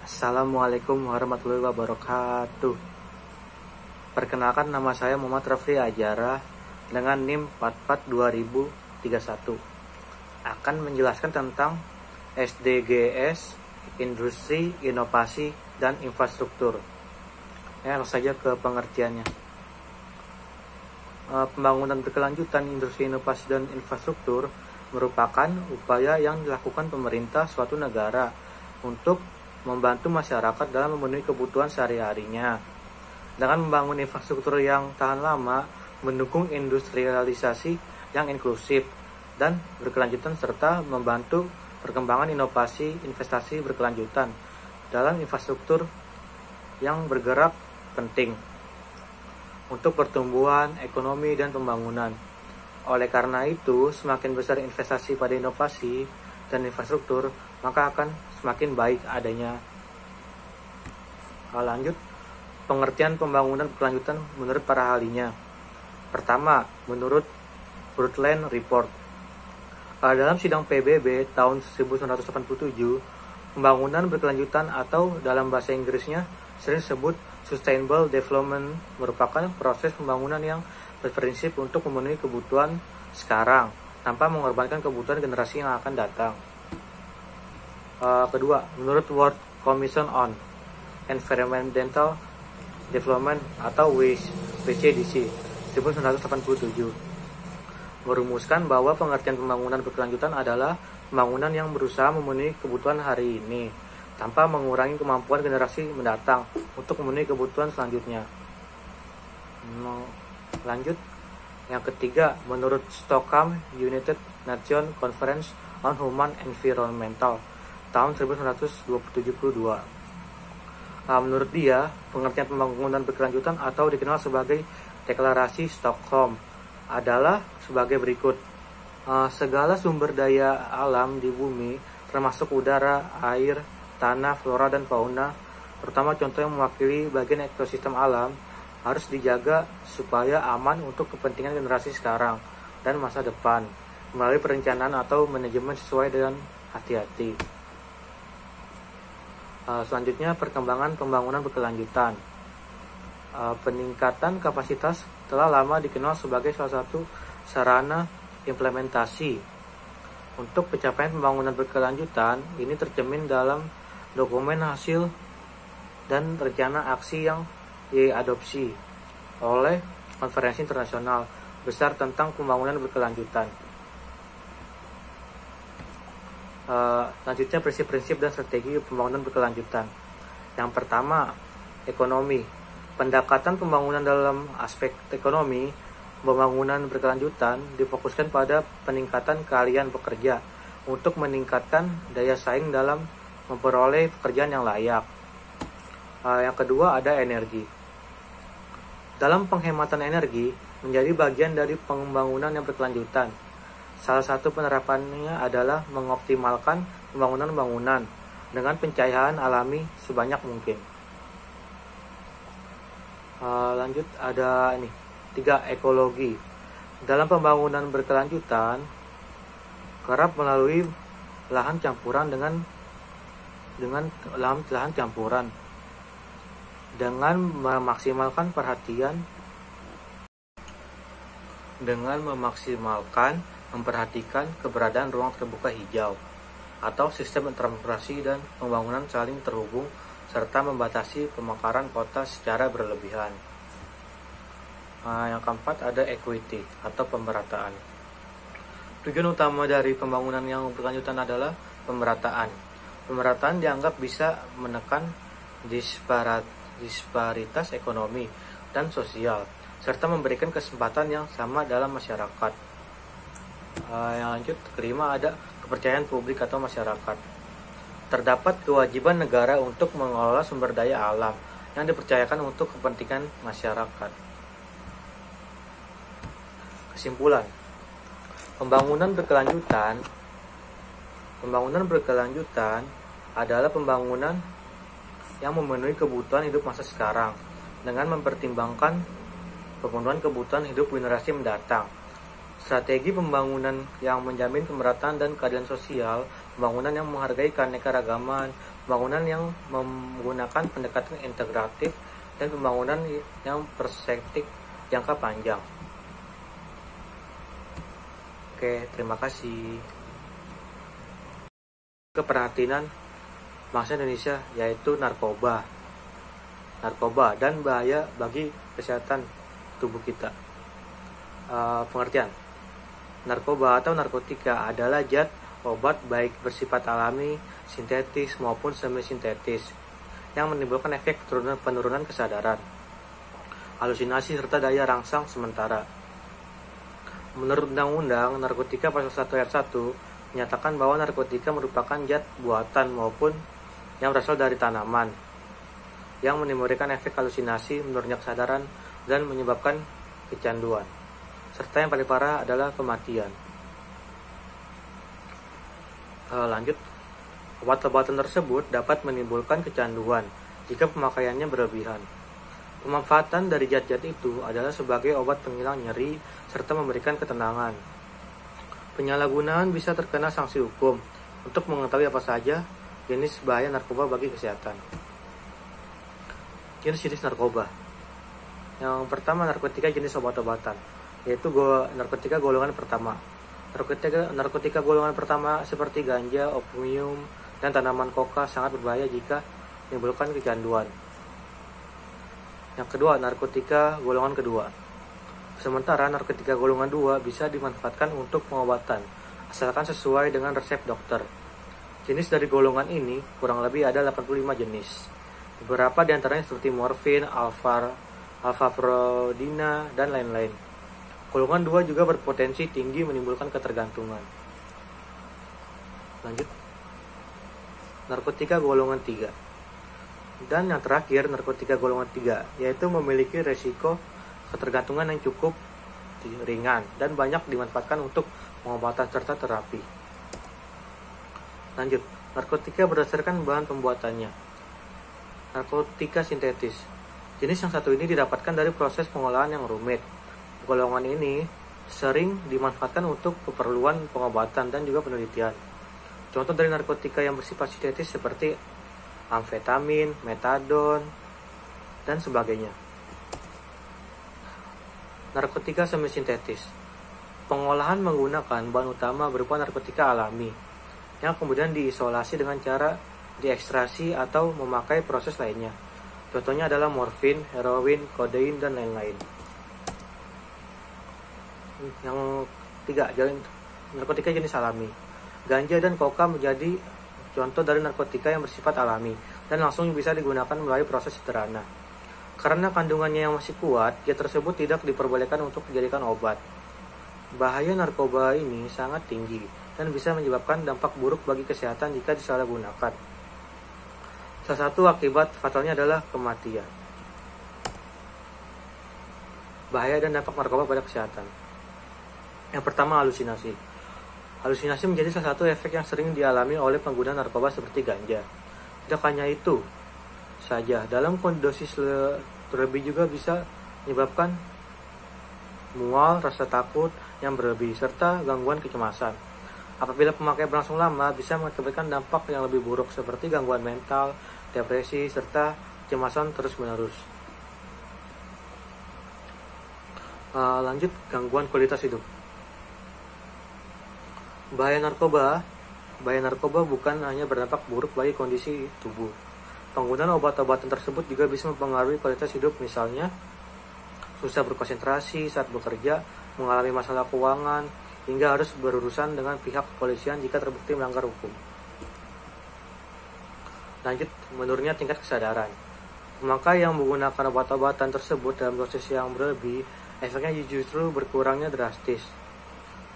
Assalamualaikum warahmatullahi wabarakatuh. Perkenalkan, nama saya Muhammad Rafli Ajara dengan NIM 442031. Akan menjelaskan tentang SDGs, industri, inovasi, dan infrastruktur. Langsung saja ke pengertiannya. Pembangunan berkelanjutan industri, inovasi, dan infrastruktur merupakan upaya yang dilakukan pemerintah suatu negara untuk membantu masyarakat dalam memenuhi kebutuhan sehari-harinya. Dengan membangun infrastruktur yang tahan lama, mendukung industrialisasi yang inklusif dan berkelanjutan, serta membantu perkembangan inovasi investasi berkelanjutan dalam infrastruktur yang bergerak penting untuk pertumbuhan ekonomi dan pembangunan. Oleh karena itu, semakin besar investasi pada inovasi dan infrastruktur, maka akan semakin baik adanya. Lanjut, pengertian pembangunan berkelanjutan menurut para ahlinya. Pertama, menurut Brundtland Report. Dalam sidang PBB tahun 1987, pembangunan berkelanjutan atau dalam bahasa Inggrisnya sering disebut Sustainable Development merupakan proses pembangunan yang berprinsip untuk memenuhi kebutuhan sekarang tanpa mengorbankan kebutuhan generasi yang akan datang. Kedua, menurut World Commission on Environmental Development atau WCDC 1987, merumuskan bahwa pengertian pembangunan berkelanjutan adalah pembangunan yang berusaha memenuhi kebutuhan hari ini tanpa mengurangi kemampuan generasi mendatang untuk memenuhi kebutuhan selanjutnya. Lanjut, yang ketiga, menurut Stockholm United Nations Conference on Human Environmental tahun 1972. Menurut dia, pengertian pembangunan berkelanjutan atau dikenal sebagai Deklarasi Stockholm adalah sebagai berikut. Segala sumber daya alam di bumi, termasuk udara, air, tanah, flora, dan fauna, terutama contoh yang mewakili bagian ekosistem alam, harus dijaga supaya aman untuk kepentingan generasi sekarang dan masa depan melalui perencanaan atau manajemen sesuai dengan hati-hati. Selanjutnya, perkembangan pembangunan berkelanjutan. Peningkatan kapasitas telah lama dikenal sebagai salah satu sarana implementasi untuk pencapaian pembangunan berkelanjutan. Ini tercermin dalam dokumen hasil dan rencana aksi yang diadopsi oleh konferensi internasional besar tentang pembangunan berkelanjutan. Selanjutnya, prinsip-prinsip dan strategi pembangunan berkelanjutan. Yang pertama, ekonomi. Pendekatan pembangunan dalam aspek ekonomi, pembangunan berkelanjutan difokuskan pada peningkatan keahlian pekerja untuk meningkatkan daya saing dalam memperoleh pekerjaan yang layak. Yang kedua, ada energi. Dalam penghematan energi menjadi bagian dari pembangunan yang berkelanjutan. Salah satu penerapannya adalah mengoptimalkan pembangunan bangunan dengan pencahayaan alami sebanyak mungkin. Lanjut, ada ini 3, ekologi. Dalam pembangunan berkelanjutan kerap melalui lahan campuran dengan lahan campuran dengan memaksimalkan memperhatikan keberadaan ruang terbuka hijau atau sistem transportasi dan pembangunan saling terhubung, serta membatasi pemekaran kota secara berlebihan. Yang keempat, ada equity atau pemerataan. Tujuan utama dari pembangunan yang berkelanjutan adalah pemerataan. Pemerataan dianggap bisa menekan disparitas ekonomi dan sosial, serta memberikan kesempatan yang sama dalam masyarakat. Yang lanjut, kelima, ada kepercayaan publik atau masyarakat. Terdapat kewajiban negara untuk mengelola sumber daya alam yang dipercayakan untuk kepentingan masyarakat. Kesimpulan, pembangunan berkelanjutan adalah pembangunan yang memenuhi kebutuhan hidup masa sekarang dengan mempertimbangkan pemenuhan kebutuhan hidup generasi mendatang. Strategi pembangunan yang menjamin pemerataan dan keadilan sosial, pembangunan yang menghargai keanekaragaman, pembangunan yang menggunakan pendekatan integratif, dan pembangunan yang perspektif jangka panjang. Oke, terima kasih. Keperhatian bangsa Indonesia yaitu narkoba dan bahaya bagi kesehatan tubuh kita. Pengertian: narkoba atau narkotika adalah zat obat baik bersifat alami, sintetis maupun semi-sintetis yang menimbulkan efek penurunan kesadaran, halusinasi serta daya rangsang sementara. Menurut Undang-Undang Narkotika Pasal 1 Ayat 1 menyatakan bahwa narkotika merupakan zat buatan maupun yang berasal dari tanaman yang menimbulkan efek halusinasi, menurunnya kesadaran, dan menyebabkan kecanduan. Serta yang paling parah adalah kematian. Lanjut, obat-obatan tersebut dapat menimbulkan kecanduan jika pemakaiannya berlebihan. Pemanfaatan dari zat-zat itu adalah sebagai obat penghilang nyeri serta memberikan ketenangan. Penyalahgunaan bisa terkena sanksi hukum. Untuk mengetahui apa saja jenis bahaya narkoba bagi kesehatan. Jenis-jenis narkoba. Yang pertama, narkotika jenis obat-obatan, yaitu narkotika golongan pertama. Narkotika golongan pertama seperti ganja, opium, dan tanaman koka sangat berbahaya jika menimbulkan kecanduan. Yang kedua, narkotika golongan kedua. Sementara narkotika golongan 2 bisa dimanfaatkan untuk pengobatan, asalkan sesuai dengan resep dokter. Jenis dari golongan ini kurang lebih ada 85 jenis. Beberapa diantaranya seperti morfin, alfaprodina, dan lain-lain. Golongan 2 juga berpotensi tinggi menimbulkan ketergantungan. Lanjut. Narkotika golongan 3. Dan yang terakhir, narkotika golongan 3, yaitu memiliki resiko ketergantungan yang cukup ringan dan banyak dimanfaatkan untuk pengobatan serta terapi. Lanjut, narkotika berdasarkan bahan pembuatannya. Narkotika sintetis. Jenis yang satu ini didapatkan dari proses pengolahan yang rumit. Golongan ini sering dimanfaatkan untuk keperluan pengobatan dan juga penelitian. Contoh dari narkotika yang bersifat sintetis seperti amfetamin, metadon, dan sebagainya. Narkotika semi-sintetis. Pengolahan menggunakan bahan utama berupa narkotika alami yang kemudian diisolasi dengan cara diekstrasi atau memakai proses lainnya. Contohnya adalah morfin, heroin, kodein, dan lain-lain. Yang tiga, narkotika jenis alami. Ganja dan koka menjadi contoh dari narkotika yang bersifat alami dan langsung bisa digunakan melalui proses sederhana. Karena kandungannya yang masih kuat, zat tersebut tidak diperbolehkan untuk dijadikan obat. Bahaya narkoba ini sangat tinggi dan bisa menyebabkan dampak buruk bagi kesehatan jika disalahgunakan. Salah satu akibat fatalnya adalah kematian. Bahaya dan dampak narkoba pada kesehatan. Yang pertama, halusinasi. Halusinasi menjadi salah satu efek yang sering dialami oleh pengguna narkoba seperti ganja. Tidak hanya itu saja, dalam dosis berlebih juga bisa menyebabkan mual, rasa takut yang berlebih, serta gangguan kecemasan. Apabila pemakaian berlangsung lama, bisa mengakibatkan dampak yang lebih buruk seperti gangguan mental, depresi, serta kecemasan terus-menerus. Lanjut, gangguan kualitas hidup. Bahaya narkoba bukan hanya berdampak buruk bagi kondisi tubuh. Penggunaan obat-obatan tersebut juga bisa mempengaruhi kualitas hidup, misalnya susah berkonsentrasi saat bekerja, mengalami masalah keuangan, hingga harus berurusan dengan pihak kepolisian jika terbukti melanggar hukum. Lanjut, menurunnya tingkat kesadaran. Pemakai yang menggunakan obat-obatan tersebut dalam dosis yang berlebih, efeknya justru berkurangnya drastis.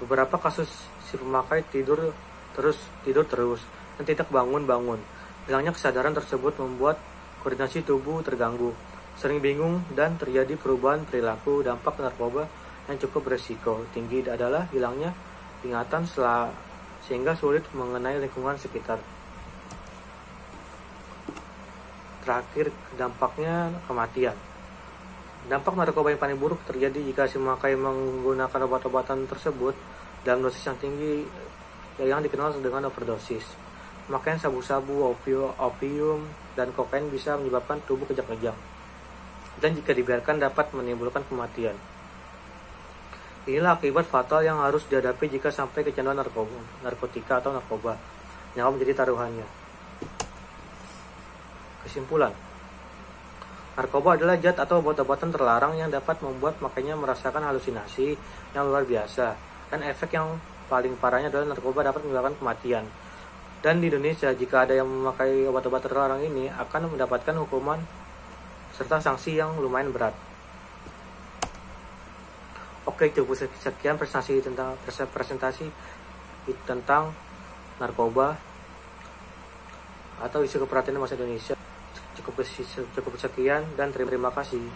Beberapa kasus si pemakai tidur terus dan tidak bangun-bangun. Hilangnya kesadaran tersebut membuat koordinasi tubuh terganggu, sering bingung, dan terjadi perubahan perilaku. Dampak narkoba yang cukup berisiko tinggi adalah hilangnya ingatan sehingga sulit mengenai lingkungan sekitar. Terakhir, dampaknya kematian. Dampak narkoba yang paling buruk terjadi jika si pemakai menggunakan obat-obatan tersebut dalam dosis yang tinggi yang dikenal dengan overdosis. Pemakaian sabu-sabu, opium, dan kokain bisa menyebabkan tubuh kejang-kejang, dan jika dibiarkan dapat menimbulkan kematian. Inilah akibat fatal yang harus dihadapi jika sampai kecanduan narkotika atau narkoba. Nyawa menjadi taruhannya. Kesimpulan, narkoba adalah zat atau obat-obatan terlarang yang dapat membuat makainya merasakan halusinasi yang luar biasa, dan efek yang paling parahnya adalah narkoba dapat menyebabkan kematian. Dan di Indonesia, jika ada yang memakai obat-obat terlarang ini, akan mendapatkan hukuman serta sanksi yang lumayan berat. Oke, cukup sekian presentasi tentang narkoba atau isu keperhatian masyarakat Indonesia. Cukup sekian dan terima kasih.